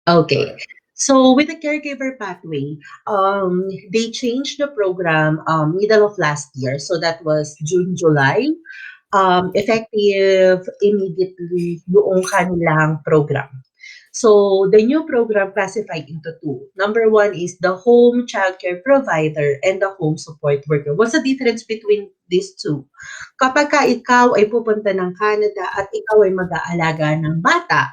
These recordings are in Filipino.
Okay. So with the Caregiver Pathway, they changed the program middle of last year. So that was June, July. Effective immediately yung kanilang program. So the new program classified into two. Number one is the home childcare provider and the home support worker. What's the difference between these two? Kapag ka ikaw ay pupunta ng Canada at ikaw ay mag-aalaga ng bata,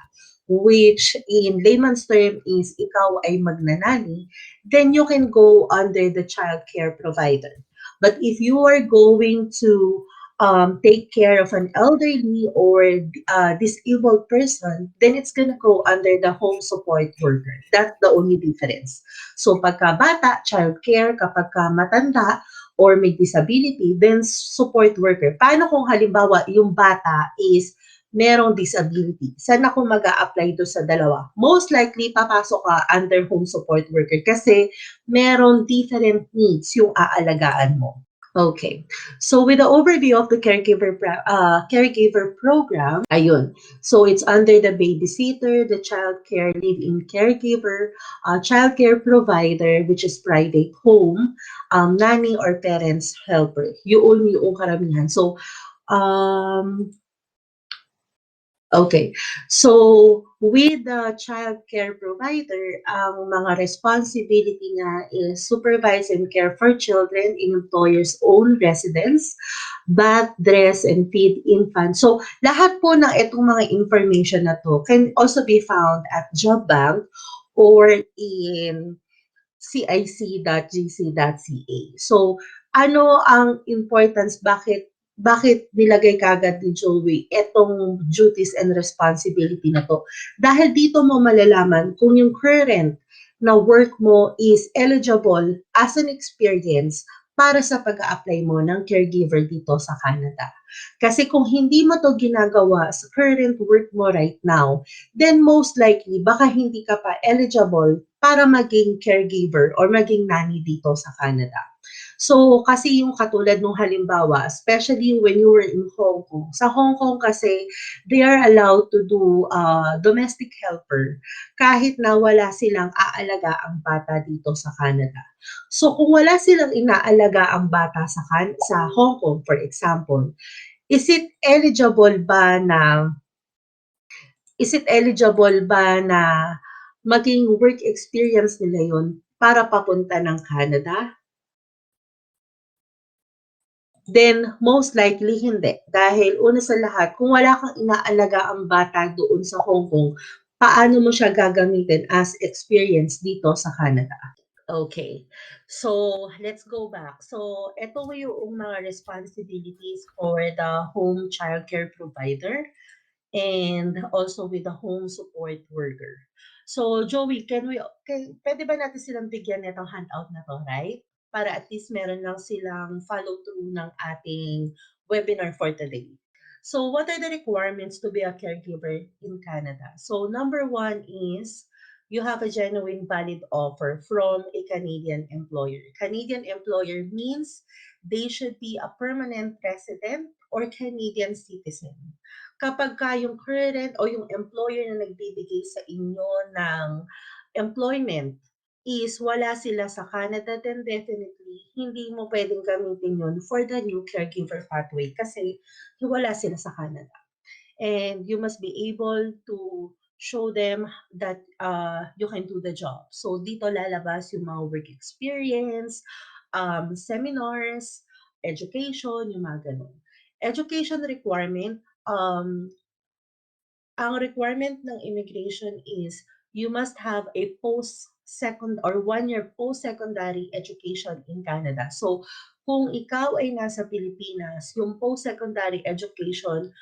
which in layman's term is ikaw ay magnanani, then you can go under the childcare provider. But if you are going to take care of an elderly or disabled person, then it's gonna go under the home support worker. That's the only difference. So pagka bata, child care, kapag ka matanda or may disability, then support worker. Paano kung halimbawa yung bata is merong disability? Saan ako mag apply do sa dalawa? Most likely, papasok ka under home support worker kasi merong different needs yung aalagaan mo. Okay. So with the overview of the caregiver program, ayun. So it's under the babysitter, the child care live-in caregiver, child care provider, which is private home, nanny or parents helper. Yun yung karamihan. So um, okay. So, with the child care provider, ang mga responsibility niya is supervise and care for children in employer's own residence, bath, dress, and feed infants. So, lahat po ng itong mga information na to can also be found at Job Bank or in cic.gc.ca. So, ano ang importance, bakit nilagay kagad ni Joey etong duties and responsibility na to? Dahil dito mo malalaman kung yung current na work mo is eligible as an experience para sa pag-a-apply mo ng caregiver dito sa Canada. Kasi kung hindi mo to ginagawa sa current work mo right now, then most likely baka hindi ka pa eligible para maging caregiver or maging nanny dito sa Canada. So, kasi yung katulad nung halimbawa, especially when you were in Hong Kong. Sa Hong Kong kasi, they are allowed to do domestic helper kahit na wala silang aalaga ang bata dito sa Canada. So, kung wala silang inaalaga ang bata sa Hong Kong, for example, is it eligible ba na maging work experience nila yun para papunta ng Canada? Then, most likely hindi. Dahil una sa lahat, kung wala kang inaalaga ang bata doon sa Hong Kong, paano mo siya gagamitin as experience dito sa Canada? Okay. So, let's go back. So, ito yung mga responsibilities for the home childcare provider and also with the home support worker. So, Joey, pwede ba natin silang bigyan nitong handout na to, right? Para at least meron lang silang follow-through ng ating webinar for today. So, what are the requirements to be a caregiver in Canada? So, number one is you have a genuine valid offer from a Canadian employer. Canadian employer means they should be a permanent resident or Canadian citizen. Kapag ka yung current o yung employer na nagbibigay sa inyo ng employment is wala sila sa Canada, then definitely hindi mo pwedeng gamitin yun for the new caregiver pathway kasi wala sila sa Canada. And you must be able to show them that you can do the job. So dito lalabas yung mga work experience, seminars, education, yung mga ganun. Education requirement, ang requirement ng immigration is you must have a post-second or 1 year post-secondary education in Canada. So, kung ikaw ay nasa Pilipinas, yung post-secondary education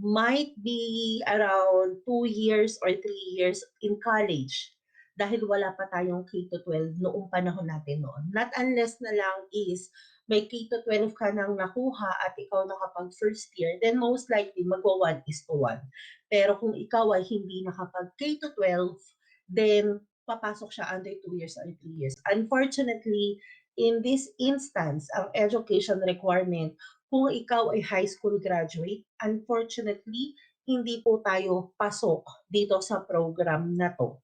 might be around 2 years or 3 years in college dahil wala pa tayong K to 12 noong panahon natin noon. Not unless na lang is may K to 12 ka nang nakuha at ikaw nakapag first year, then most likely magwa 1:1. Pero kung ikaw ay hindi nakapag K to 12, then papasok siya under 2 years or 3 years. Unfortunately, in this instance, ang education requirement, kung ikaw ay high school graduate, unfortunately, hindi po tayo pasok dito sa program na to.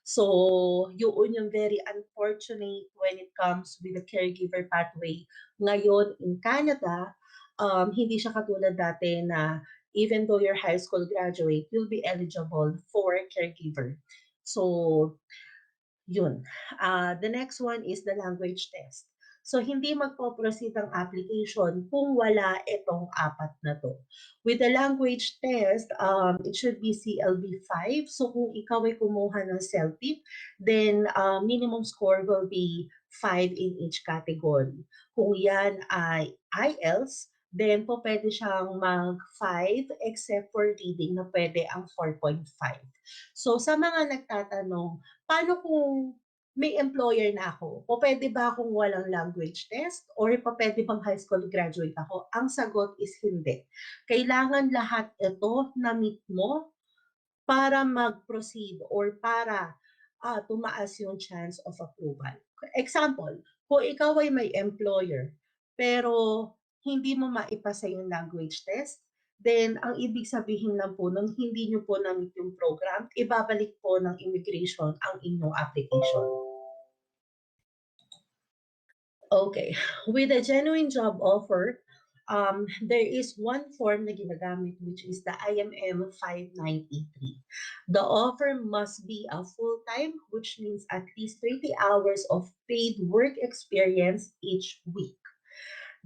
So, yun yung very unfortunate when it comes with the caregiver pathway. Ngayon, in Canada, hindi siya katulad dati na even though you're high school graduate, you'll be eligible for caregiver. So, yun. The next one is the language test. So, hindi magpo-proceed ang application kung wala itong apat na to. With the language test, it should be CLB 5. So, kung ikaw ay kumuha ng CELTIP, then minimum score will be 5 in each category. Kung yan ay IELTS, then po pwede siyang mag-5 except for reading na pwede ang 4.5. So, sa mga nagtatanong, paano kung may employer na ako? O pwede ba akong walang language test? Or pwede bang high school graduate ako? Ang sagot is hindi. Kailangan lahat ito na meet mo para mag-proceed or para tumaas yung chance of approval. Example, kung ikaw ay may employer, pero hindi mo maipasa yung language test, then ang ibig sabihin lang po nung hindi nyo po na-meet yung program, ibabalik po ng immigration ang inyong application. Okay, with a genuine job offer, there is one form na ginagamit which is the IMM 5983. The offer must be a full-time, which means at least 30 hours of paid work experience each week.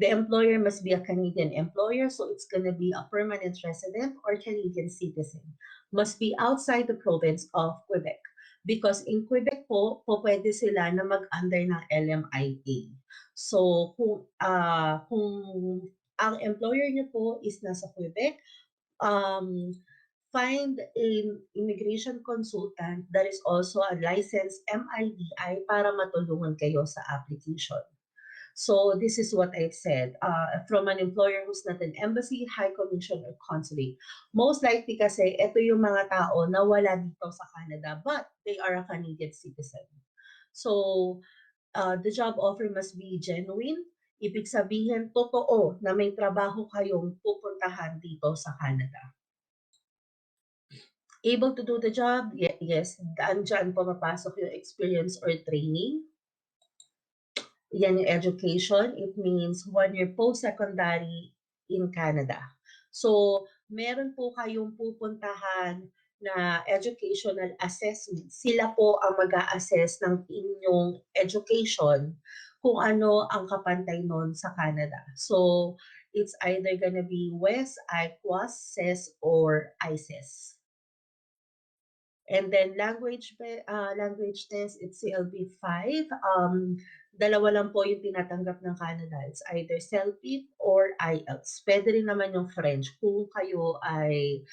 The employer must be a Canadian employer, so it's going to be a permanent resident or Canadian citizen. Must be outside the province of Quebec. Because in Quebec po pwede sila na mag-under ng LMIA. So, kung ang employer niyo po is nasa Quebec, find an immigration consultant that is also a licensed MIDI para matulungan kayo sa application. So this is what I've said, from an employer who's not an embassy, high commission, or consulate. Most likely kasi, ito yung mga tao na wala dito sa Canada, but they are a Canadian citizen. So the job offer must be genuine. Ibig sabihin, totoo na may trabaho kayong pupuntahan dito sa Canada. Able to do the job? Yes. Dyan pumapasok yung experience or training. Yan yung education. It means 1 year post-secondary in Canada. So, meron po kayong pupuntahan na educational assessment. Sila po ang mag-a-assess ng inyong education kung ano ang kapantay nun sa Canada. So, it's either gonna be WES, IQUAS, CES, or ICES. And then language test, it's CLB 5. Dalawa lang po yung tinatanggap ng Canada. It's either CELTIP or IELTS. Pwede rin naman yung French kung kayo ay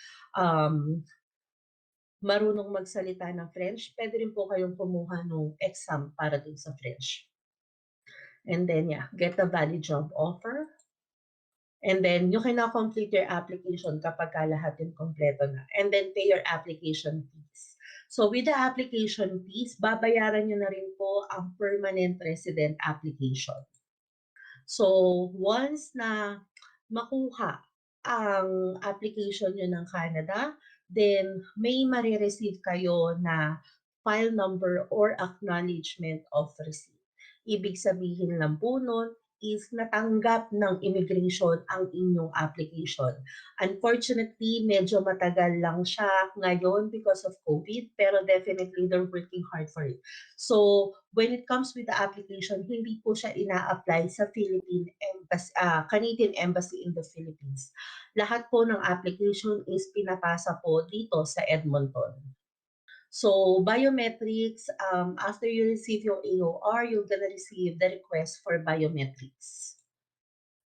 marunong magsalita ng French. Pwede rin po kayong kumuha ng exam para dun sa French. And then, get a valid job offer. And then, you can now complete your application kapag lahat yung kompleto na. And then, pay your application fees. So, with the application fees, babayaran nyo na rin po ang permanent resident application. So, once na makuha ang application nyo ng Canada, then may marireceive kayo na file number or acknowledgement of receipt. Ibig sabihin lang po nun is natanggap ng immigration ang inyong application. Unfortunately, medyo matagal lang siya ngayon because of COVID, pero definitely they're working hard for it. So, when it comes with the application, hindi po siya ina-apply sa Philippine Embassy, Canadian Embassy in the Philippines. Lahat po ng application is pinapasa po dito sa Edmonton. So, biometrics, after you receive your AOR, you're gonna receive the request for biometrics.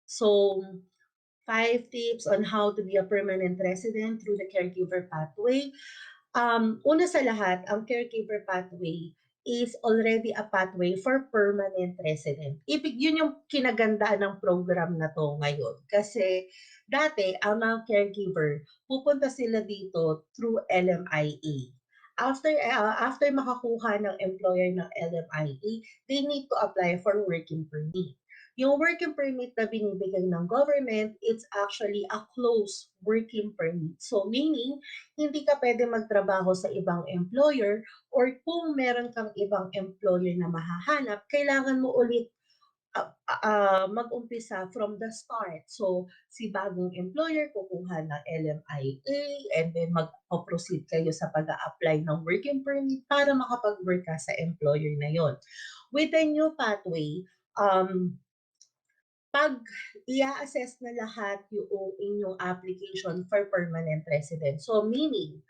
So, 5 tips on how to be a permanent resident through the Caregiver Pathway. Una sa lahat, ang Caregiver Pathway is already a pathway for permanent resident. Yun yung kinagandaan ng program na to ngayon. Kasi dati, ang mga caregiver, pupunta sila dito through LMIA. After makakuha ng employer ng LMIA, they need to apply for working permit. Yung working permit na binibigay ng government, it's actually a closed working permit. So meaning, hindi ka pwede magtrabaho sa ibang employer or kung meron kang ibang employer na mahahanap, kailangan mo ulit mag-umpisa from the start. So, si bagong employer kukuha ng LMIA and then mag-proceed kayo sa pag-a-apply ng working permit para makapag-work ka sa employer na yon. With the new pathway, pag i-assess na lahat yung inyong application for permanent residence. So meaning,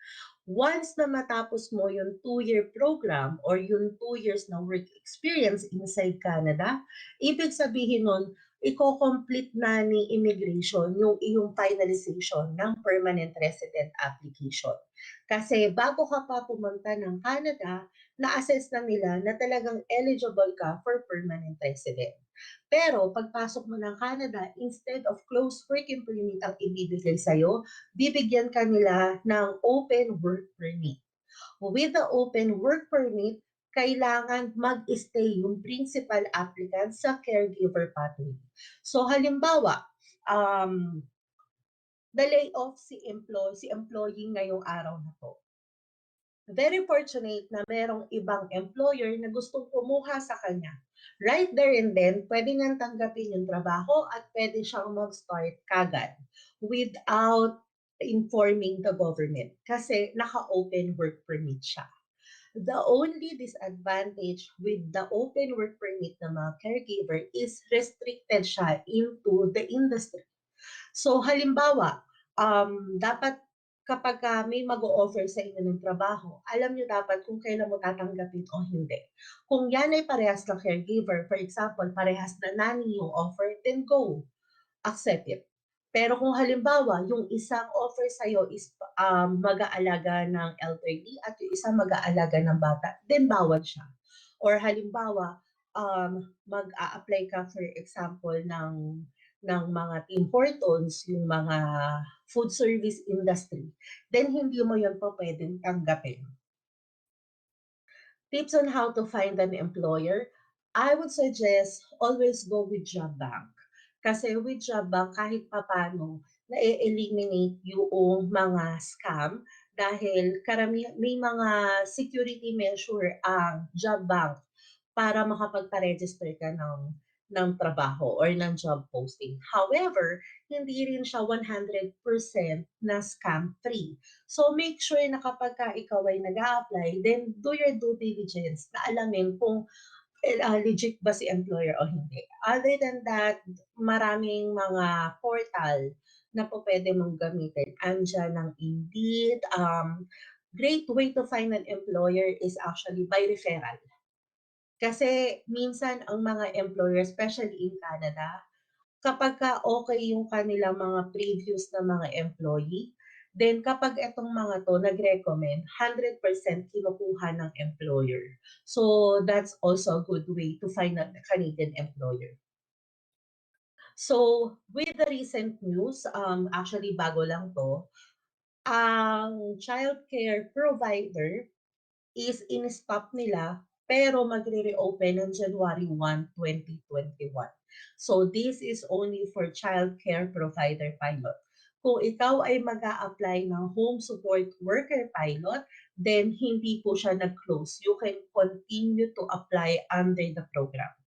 once na matapos mo yung 2-year program or yung 2 years na work experience inside Canada, ibig sabihin nun, i-complete na ni immigration yung iyong finalization ng permanent resident application. Kasi bago ka pa pumunta ng Canada, na-assess na nila na talagang eligible ka for permanent resident. Pero pagpasok mo ng Canada, instead of closed working permit ang ibibigay sa'yo, bibigyan ka nila ng open work permit. With the open work permit, kailangan mag-stay yung principal applicant sa caregiver pathway. So halimbawa, na-lay off si employee ngayong araw na to. Very fortunate na merong ibang employer na gustong kumuha sa kanya. Right there and then, pwede niyang tanggapin yung trabaho at pwede siyang mag-start kagad without informing the government kasi naka-open work permit siya. The only disadvantage with the open work permit ng mga caregiver is restricted siya into the industry. So halimbawa, dapat kapag may mag-o-offer sa inyo ng trabaho, alam nyo dapat kung kailan mo tatanggapin o hindi. Kung yan ay parehas na caregiver, for example, parehas na nanny yung offer, then go, accept it. Pero kung halimbawa, yung isang offer sa'yo is mag-aalaga ng elderly at yung isang mag-aalaga ng bata, then bawal siya. Or halimbawa, mag-a-apply ka for example ng mga Tim Hortons, yung mga food service industry, then hindi mo yun pa pwedeng tanggapin. Tips on how to find an employer, I would suggest always go with job bank. Kasi with job bank, kahit papano, na-eliminate yung mga scam dahil may mga security measure ang job bank para makapagpa-register ka ng trabaho or ng job posting. However, hindi rin siya 100% na scam-free. So make sure na kapag ka ikaw ay nag-a-apply, then do your due diligence na alamin kung legit ba si employer o hindi. Other than that, maraming mga portal na po pwede mong gamitin. Andiyan ang Indeed. Great way to find an employer is actually by referral. Kasi minsan ang mga employer, especially in Canada, kapag ka okay yung kanilang mga previous na mga employee, then kapag itong mga to nag-recommend, 100% kinukuha ng employer. So that's also a good way to find a Canadian employer. So with the recent news, actually bago lang to, ang childcare provider is in-stop nila pero magre-reopen ng January 1, 2021. So this is only for childcare provider pilot. Kung ikaw ay mag-a-apply ng home support worker pilot, then hindi po siya nag-close. You can continue to apply under the program.